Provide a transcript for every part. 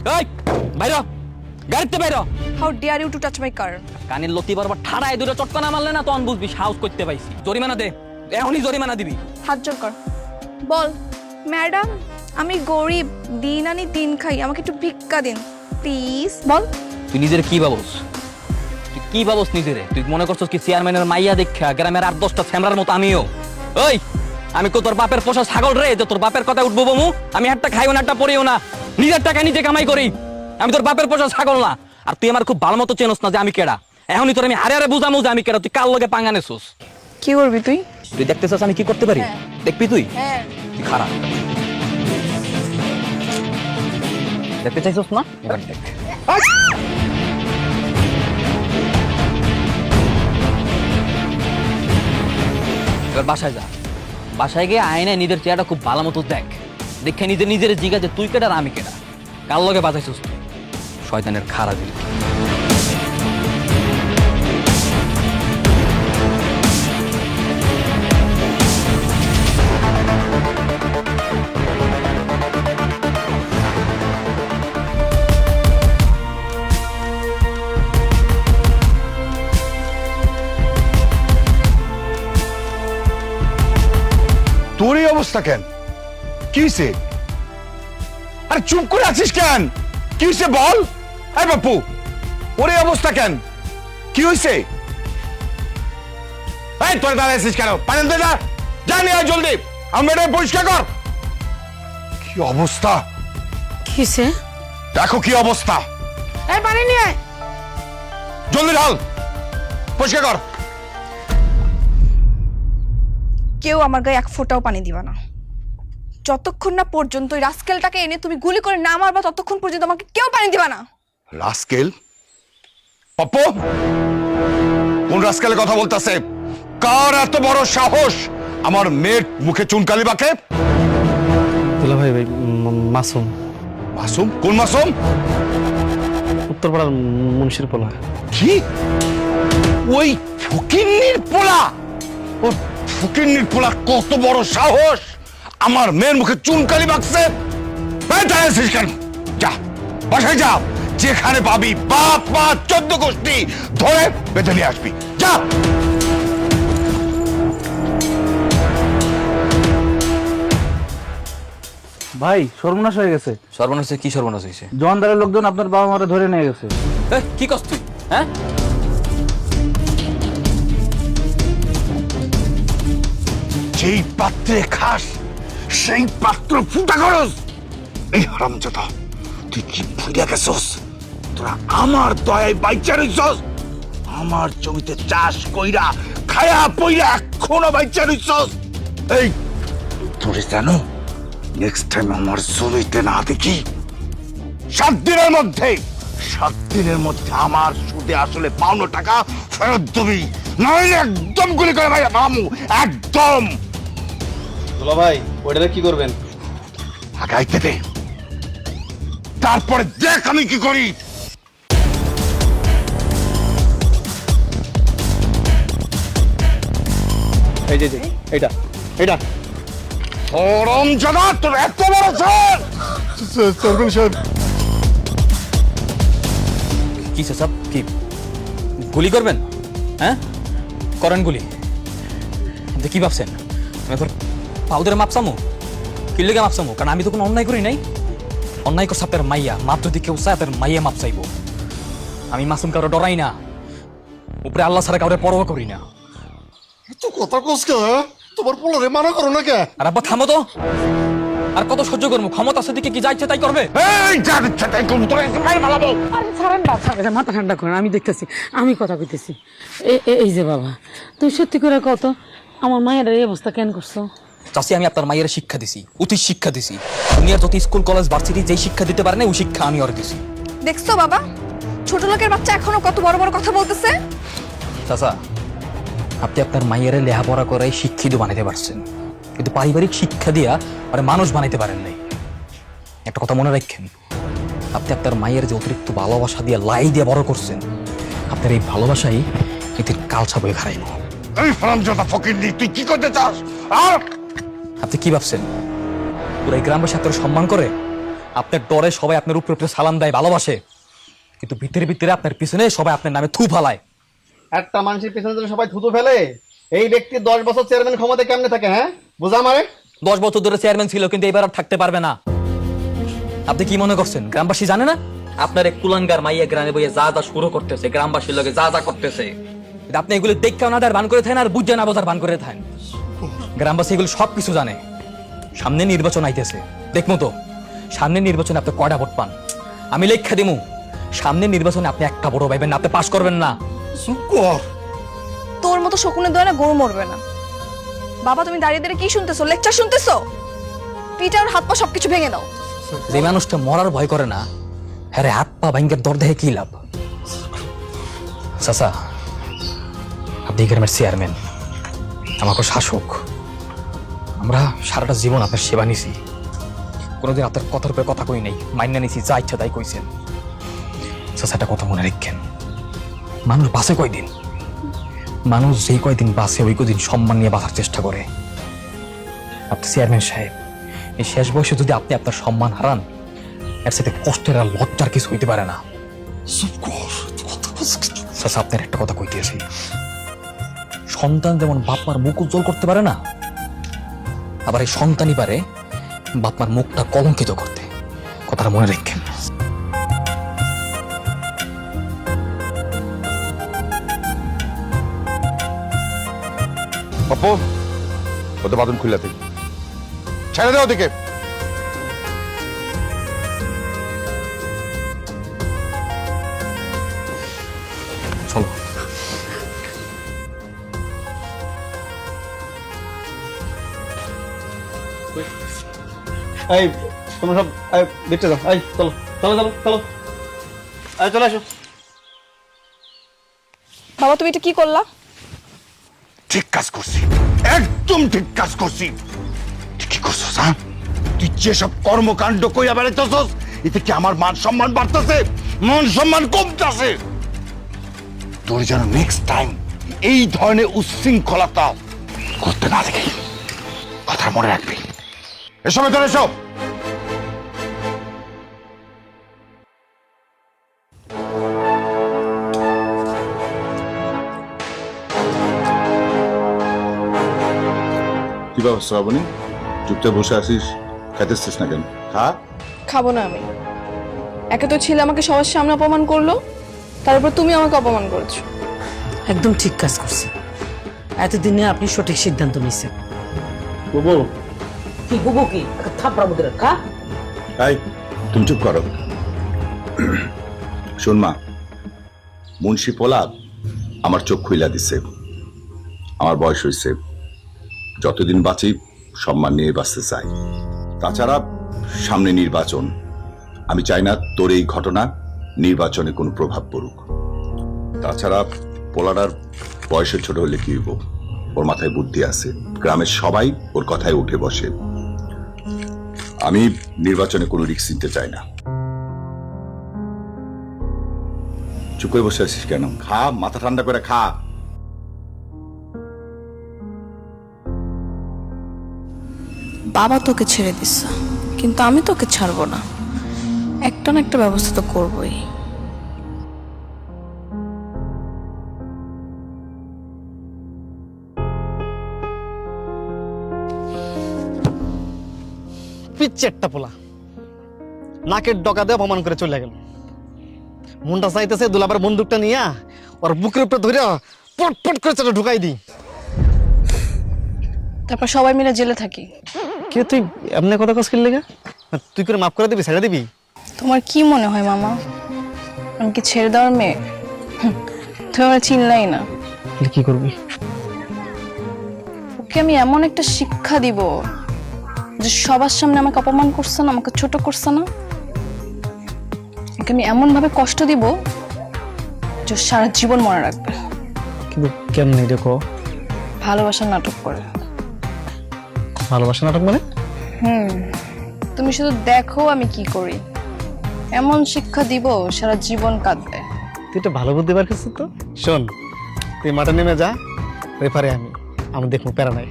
এই বাইরে গাড়িতে বাইরে how dare you to touch my car? কানের লতি বরাবর ঠাড়ায় দুটো চটকনা মারলে না তখন বুঝবি সাহস করতে পাইছি। জরিমানা দে, এখনই জরিমানা দিবি। হাত জোর কর, বল ম্যাডাম আমি গরিব, দিন আনি দিন খাই, আমাকে একটু ভিক্ষা দিন প্লিজ। বল তুই নিজের কি ভাবস? তুই কি ভাবস নিজেরে? তুই মনে করছস কি চেয়ারম্যানের মাইয়া দেখা গ্রামের 8-10টা ছ্যামরার মতো আমিও? ওই আমি কো তোর বাপের পোষা ছাগল রে যে তোর বাপের কথা উঠবো বমু? আমি একটা খাইও না একটা পড়িও না, নিজের টাকা নিজে কামাই করি। আমি তোর বাপের পোষা ছাগল না। আর তুই আমার খুব ভালো মতো চেনস না যে আমি কেডা। এখনই তোর আমি হারে হারে বুঝামু যে আমি কেডা। তুই কার লগে পাঙ্গা নেছস? কি করবি তুই? তুই দেখতেছস আমি কি করতে পারি? হ্যাঁ। দেখবি তুই? হ্যাঁ তুই খারাপ দেখতে চাইছস না? এবার দেখ। এবার বাসায় যা, বাসায় গিয়ে আয়নায় নিজের চেহারাটা খুব ভালো মতো দেখ। দেখে নিজের জিগা যে তুই কেডা আর আমি কেডা। কার লগে বাজাইছস তুই? শয়তানের খারাপ দিল। তোর এই অবস্থা কেন? কি হয়েছে? আরে চুপ করে আছিস কেন? কি হয়েছে বল? আরে বাপু, ওর এই অবস্থা কেন? কি হয়েছে? এই তোর দাঁড়ায় আছিস কেন? পানি দে, যা যা নিয়ে আয় জলদি, আমরা এটা পরিষ্কার কর। কি অবস্থা কিসে? দেখো কি অবস্থা। এই পানি নিয়ে আয়। জলদি ঢাল, পরিষ্কার কর। কেউ আমার গায়ে এক ফোঁটাও পানি দিবা না। যতক্ষণ না পর্যন্ত ওই রাস্কেলটাকে এনে তুমি গুলি করে না মারবা ততক্ষণ পর্যন্ত আমাকে কেউ পানি দিবা না। রাস্কেল? পপ্পু, কোন রাস্কেলের কথা বলতেছে? কার এত বড় সাহস আমার মেয়ের মুখে চুনকালি বাকে? দুলা ভাই ভাই মাসুম, মাসুম? কোন মাসুম? উত্তরপাড়ার মুন্সির পোলা। কি? ওই ফকিন্নির পোলা? ও ফকিন্নির পোলা কত বড় সাহস আমার মেয়ের মুখে চুনকালি বাকছে? কেন? যা বাসায় যা, যেখানে পাবি বাপ মা 14 গোষ্ঠী ধরে বেঁধে নিয়ে আসবি। যা। ভাই সর্বনাশ হয়ে গেছে। সর্বনাশ হয়েছে? কি সর্বনাশ হয়েছে? জোয়ানদারের লোকজন আপনার বাবা মারে ধরে নিয়ে গেছে। কি করছ তুই? হ্যাঁ, যেই পাত্রে খাস সেই পাত্র ফুটা করস। এই হারামজাদা, তুই কি ভুলে গেছস তোরা আমার দয়ায় বাইচা রইছস? আমার জমিতে চাষ কইরা খায়া পইরা এখনো বাইচা রইছস। এই তোরে জানো, নেক্সট টাইম আমার জমিতে না দেখি 7 দিনের মধ্যে আমার সুদে আসলে পাওনো টাকা ফেরত দিবি, নইলে একদম গুলি করে ভাই মামু, একদম। দুলা ভাই ওইটা কি করবেন? আগাইতে দে, তারপরে দেখ আমি কি করি। এই যে এইটা এইটা হারামজাদা, তোর এত বড় স্যার। কি সব কি গুলি করবেন? হ্যাঁ করেন গুলি। কি ভাবছেন আমি তোর পাউদের মাপসামো? কি লেগে মাপসামো? কারণ আমি তো কোনো অন্যায় করি নাই। অন্যায় করছে আপনার মাইয়া, মাপ যদি কেউ চায় আপনার মাইয়া মাপ চাইব। আমি মাসুম কারো ডরাই না, উপরে আল্লাহ ছাড়া কাউরে পরোয়া করি না। তো কথা কস কে? তোমার পোলারে মানা করো না কে? আর আব্বা থামো তো, আর কত সহ্য করবো? ক্ষমতা আছে দিকে কি যা ইচ্ছে তাই করবে। এই যা ইচ্ছা তাই করবো, তোর একদম মাইর মালাবো। আরে ছাড়েন না, ছাড়েন, মাথা ঠান্ডা করেন, আমি দেখতেছি, আমি কথা কইতেছি। এই যে বাবা, তুই সত্যি করে কত আমার মায়ের এই অবস্থা কেন করছো? চাষি আমি আপনার মায়ের শিক্ষা দিছি, অতি শিক্ষা দিছি। দুনিয়ার যত স্কুল কলেজ ভার্সিটি যেই শিক্ষা দিতে পারে না ওই শিক্ষা আমি ওর দিছি। দেখছো বাবা, ছোট লোকের বাচ্চা এখনো কত বড় বড় কথা বলতেছে। চাচা, আপনি আপনার মায়ের লেখাপড়া করাই শিক্ষিত বানাইতে পারছেন, কিন্তু পারিবারিক শিক্ষা দিয়া আরে মানুষ বানাইতে পারেন নাই। একটা কথা মনে রাখেন, আপনি আপনার মায়ের যে অতিরিক্ত ভালোবাসা দিয়ে লাই দিয়ে বড় করছেন, আপনার এই ভালোবাসাই এদের কালছা বয়ে খারাইব। এই হারামজাদা ফকিন্নি, তুই কি করতে চাস? আর আপনি কি ভাবছেন পুরো এই গ্রামবাসী আপনার সম্মান করে? আপনার ডরে সবাই আপনার উপরে উপরে সালাম দেয়, ভালোবাসে, কিন্তু ভিতরে ভিতরে আপনার পিছনে সবাই আপনার নামে থু ফালায়। একটা মানুষের পেছনে যদি সবাই থুতু ফেলে, এই ব্যক্তি 10 বছর চেয়ারম্যান ক্ষমতা কেমনে থাকে? হ্যাঁ, বুঝা মানে? 10 বছর ধরে চেয়ারম্যান ছিল, কিন্তু এবার আর থাকতে পারবে না। আপনি কি মনে করছেন গ্রামবাসী জানে না? আপনার এক কুলাঙ্গার মাইয়া গ্রামে বইয়ে যা যা শুরু করতেছে, গ্রামবাসীর লোকে যা যা করতেছে, কিন্তু আপনি এগুলো দেখতে না দেয় ভান করে থাকেন আর বুঝে না বোঝার ভান করে থাকেন। গ্রামবাসী এগুলো সবকিছু জানে। সামনে নির্বাচন আইতেছে, দেখবো তো সামনে নির্বাচনে আপনি কয়টা ভোট পান। আমি লেখা দিমু, সামনে নির্বাচনে আপনি একটা ভোটও পাইবেন না, আপনি পাস করবেন না। চুপ কর। তোর মতো শকুনের দয়া না গরু মরবে না। বাবা তুমি দাঁড়িয়ে দাঁড়িয়ে কি শুনতেছো? লেকচার শুনতেছো? পিটার হাত পা সবকিছু ভেঙে দাও। যে মানুষটা মরার ভয় করে না, হ্যাঁ রে, হাত পা ভাঙ্গের দর দেখে কি লাভ? চাচা, আপনি গ্রামের চেয়ারম্যান, আমাকে শাসক, আমরা সারাটা জীবন আপনার সেবা নিছি, কোনোদিন আপনার কথার উপরে কথা কই নাই, মাইনা নিছি, যা ইচ্ছা তাই কইছেন। চাচা একটা কথা মনে রাখেন, মানুষ বাঁচে কয়দিন, মানুষ যেই কয়দিন বাঁচে ওই কদিন সম্মান নিয়ে বাঁচার চেষ্টা করে। আপনি চেয়ারম্যান সাহেব, এই শেষ বয়সে যদি আপনি আপনার সম্মান হারান, এর সাথে কষ্টের আর লজ্জার কিছু হইতে পারে না। চুপ কর। কথা কস কি? চাচা আপনার একটা কথা কইতেছি, সন্তান যেমন বাপমার মুখ উজ্জ্বল করতে পারে না, আবার এই সন্তানই পারে বাপমার মুখটা কলঙ্কিত করতে। কথাটা মনে রাখেন। বাপু, ওদের বাদন খুলে দিই, ছেড়ে দেও ওদিকে। চলো। এই তোমরা সব দেখতে যাও। এই চলো চলো চলো চলো, এই চলে আসো। বাবা তুমি এটা কি করলা? ঠিক কাজ করছি, একদম ঠিক কাজ করছি। তুই কি করছস? হ্যাঁ, তুই যেসব কর্মকাণ্ড কইয়া বেড়াইতেছস, এতে কি আমার মান সম্মান বাড়তেছে? মান সম্মান কমতেছে। তোর যেন নেক্সট টাইম এই ধরনের উচ্ছৃঙ্খলতা করতে না দেখি, কথা মনে রাখবি। এসব এখানে এসব। কি ব্যাপার শ্রাবণী, চুপচাপ বসে আছিস, খাইতেছিস না কেন? খা। খাবো না আমি। একে তো ছেলে আমাকে সবার সামনে অপমান করলো, তার উপর তুমি আমাকে অপমান করেছো। একদম ঠিক কাজ করছে। এতদিনে আপনি সঠিক সিদ্ধান্ত নিয়েছেন। বুবু, কি বুবু কি থাপড়া মুদ্রা কা? এই তুমি চুপ করো। শোন মা, মুন্সি পোলাপ আমার চোখ খুইলা দিছে। আমার বয়স হয়েছে, যতদিন বাঁচি সম্মান নিয়ে বাঁচতে চাই। তাছাড়া সামনে নির্বাচন, আমি চাই না তোর এই ঘটনা নির্বাচনে কোনো প্রভাব পড়ুক। তাছাড়া পোলাটার বয়সে ছোট হলে কি হইব, ওর মাথায় বুদ্ধি আছে, গ্রামের সবাই ওর কথায় উঠে বসে। আমি নির্বাচনে কোনো রিস্ক নিতে চাই না। চুপ করে বসে আছিস কেন? খা, মাথা ঠান্ডা করে খা। বাবা তোকে ছেড়ে দিচ্ছে, কিন্তু আমি তোকে ছাড়বো না। একটা না একটা ব্যবস্থা তো করবোই। পিচ্ছে একটা পোলা, নাকের ডকা দিয়ে অপমান করে চলে গেল। মনটা চাইতেছে দুলাবার বন্দুকটা নিয়ে ওর বুকের উপরে ধরে পট পট করে সেটা ঢুকাই দিই। তারপর সবাই মিলে জেলে থাকি। কে তুই এমনি কথা কস খেললে? তুই করে মাফ করে দিবি, ছেড়ে দিবি? তোমার কি মনে হয় মামা, আমি কি ছেড়ে দেওয়ার মেয়ে? তুমি আমার চিনলাই না। কি করবি? ওকে আমি এমন একটা শিক্ষা দিব যে সবার সামনে আমাকে অপমান করছে না, আমাকে ছোট করছে না। ওকে আমি এমন ভাবে কষ্ট দিব যে সারা জীবন মনে রাখবে। কিন্তু কেমনি দেখো? ভালোবাসার নাটক করে। ভালোবাসা নাটক মানে? তুমি শুধু দেখো আমি কি করি, এমন শিক্ষা দিব সারা জীবন কাঁদবে। তুই এটা ভালো বুদ্ধি বার করছিস তো। শোন, তুই মাঠে নেমে যা, রেফারে আমি দেখবো, প্যারা নাই।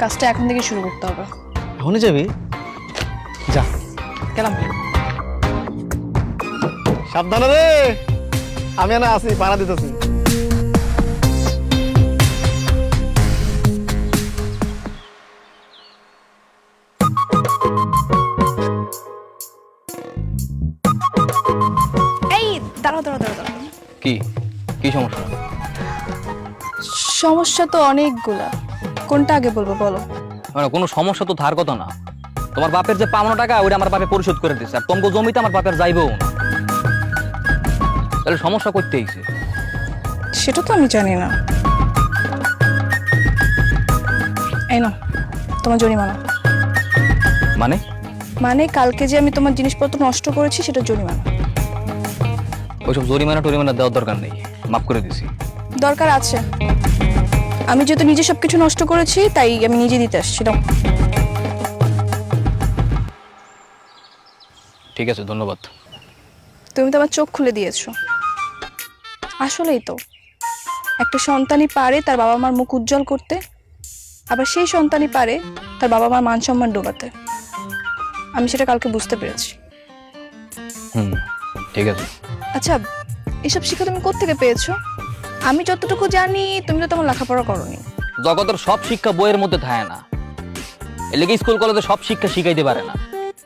কাজটা এখন থেকে শুরু করতে হবে। এখনই যাবি? যা, গেলাম। সাবধানে রে, আমি না আছি, পাড়া দিতেছি। এই দাঁড়াও দাঁড়াও দাঁড়াও দাঁড়াও। কি কি সমস্যা? সমস্যা তো অনেকগুলা, কোনটা আগে বলবো বলো? মানে কোনো সমস্যা তো ধার কথা না। তোমার বাপের যে পাওনা টাকা ওইটা আমার বাপে পরিশোধ করে দিচ্ছে, আর তোমাকে জমিতে আমার বাপের যাইবও না। তাহলে সমস্যা করতে হইছে। সেটা তো আমি জানি না। এই নাও তোমার জরিমানা। মানে মানে কালকে যে আমি তোমার জিনিসপত্র নষ্ট করেছি সেটা জরিমানা। ওইসব জরিমানা টরিমানা দেওয়ার দরকার নেই, মাফ করে দিছি। দরকার আছে, আমি যেহেতু নিজে সবকিছু নষ্ট করেছি তাই আমি নিজে দিতে আসছি। দাও। ঠিক আছে, ধন্যবাদ। তুমি তো আমার চোখ খুলে দিয়েছো। আসলেই তো একটা সন্তানই পারে তার বাবা মার মুখ উজ্জ্বল করতে, আবার সেই সন্তানই পারে তার বাবা মার মান সম্মান ডোবাতে। আমি সেটা কালকে বুঝতে পেরেছি। ঠিক আছে। আচ্ছা, এসব শিক্ষা তুমি কোত্থেকে পেয়েছো? আমি যতটুকু জানি তুমি তো তেমন লেখাপড়া করোনি। জগতের সব শিক্ষা বইয়ের মধ্যে থাকে না, এর লেগে স্কুল কলেজে সব শিক্ষা শিখাইতে পারে না।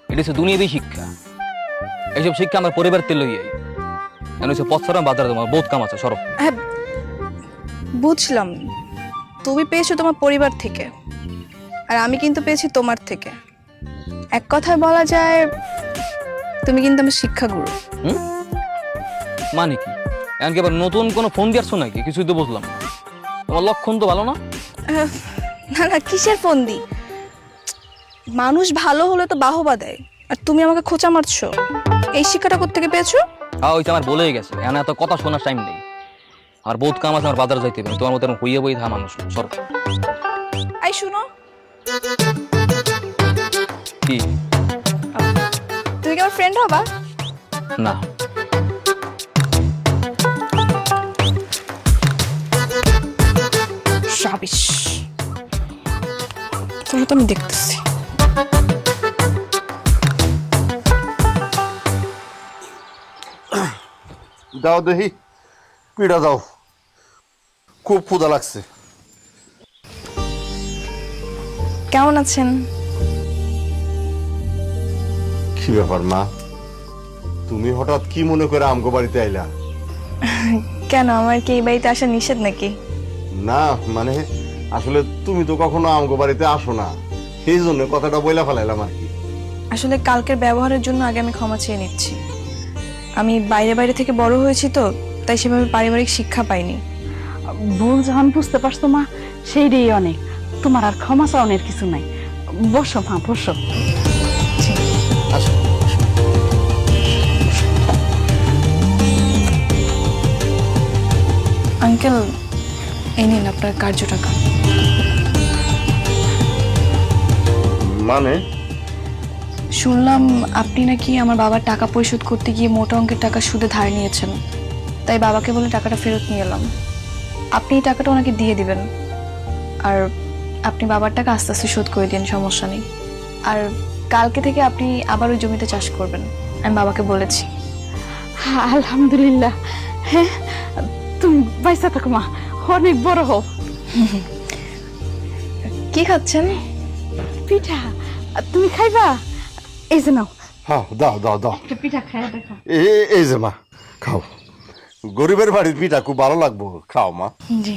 এটা হচ্ছে দুনিয়াবী শিক্ষা। এইসব শিক্ষা আমার পরিবার তেল লইয়াই এনে হচ্ছে পথসরা বাজারে তোমার বহুত কাম আছে, সরব। হ্যাঁ বুঝলাম, তুমি পেয়েছো তোমার পরিবার থেকে, আর আমি কিন্তু পেয়েছি তোমার থেকে। এক কথায় বলা যায় তুমি কিন্তু আমার শিক্ষাগুরু। মানে কি এমনকি আবার নতুন কোনো ফোন দিয়ে আসছো নাকি? কিছুই তো বুঝলাম না। তোমার লক্ষণ তো ভালো না। না না, কিসের ফোন দি? মানুষ ভালো হলে তো বাহবা দেয়, আর তুমি আমাকে খোঁচা মারছো। এই শিক্ষাটা কোত্থেকে পেয়েছো? ওইটা আমার বলেই গেছে, এখানে এত কথা শোনার টাইম নেই। আমার বহুত কাম আছে, আমার বাজারে যাইতে হবে। তোমার মতো এরকম হইয়া বই থা মানুষ সরব। আই শুনো, কি? তুমি কি আমার ফ্রেন্ড হবা? না। সাবিশ, তোমরা তো আমি দেখতেছি। দাও দেখি, পিঠা দাও, খুব ক্ষুধা লাগছে। কেমন আছেন? কি ব্যাপার মা, তুমি হঠাৎ কি মনে করে আমগো বাড়িতে আইলা? কেন, আমার কি এই বাড়িতে আসা নিষেধ নাকি? না মানে আসলে তুমি তো কখনো আমগো বাড়িতে আসো না, সেই জন্য কথাটা বইলা ফেলাইলাম আর কি। আসলে কালকের ব্যবহারের জন্য আগে আমি ক্ষমা চেয়ে নিচ্ছি। আমি বাইরে বাইরে থেকে বড় হয়েছি তো, তাই সেভাবে পারিবারিক শিক্ষা পাইনি। ভুল যখন বুঝতে পারছো মা, সেইটাই অনেক। তোমার আর ক্ষমা চাওয়ানোর কিছু নাই। বসো মা, বসো। আঙ্কেল, এই নিন আপনার কার্য টাকা। মানে শুনলাম আপনি নাকি আমার বাবার টাকা পরিশোধ করতে গিয়ে মোটা অঙ্কের টাকা সুদে ধার নিয়েছেন, তাই বাবাকে বলে টাকাটা ফেরত নিয়ে এলাম। আপনি এই টাকাটা ওনাকে দিয়ে দিবেন, আর আপনি বাবার টাকা আস্তে আস্তে শোধ করে দিন, সমস্যা নেই। আর কালকে থেকে আপনি আবার ওই জমিতে চাষ করবেন, আমি বাবাকে বলেছি। আলহামদুলিল্লাহ। হ্যাঁ, তুমি বাইসা থাকো মা, অনেক বড় হও। কি খাচ্ছেন? পিঠা। তুমি খাইবা? এই যে নাও, হ্যাঁ দাও দাও দাও, একটা পিঠা খাইয়া দেখো। এই যে মা খাও, গরিবের বাড়ির পিঠা খুব ভালো লাগবো, খাও মা। জি।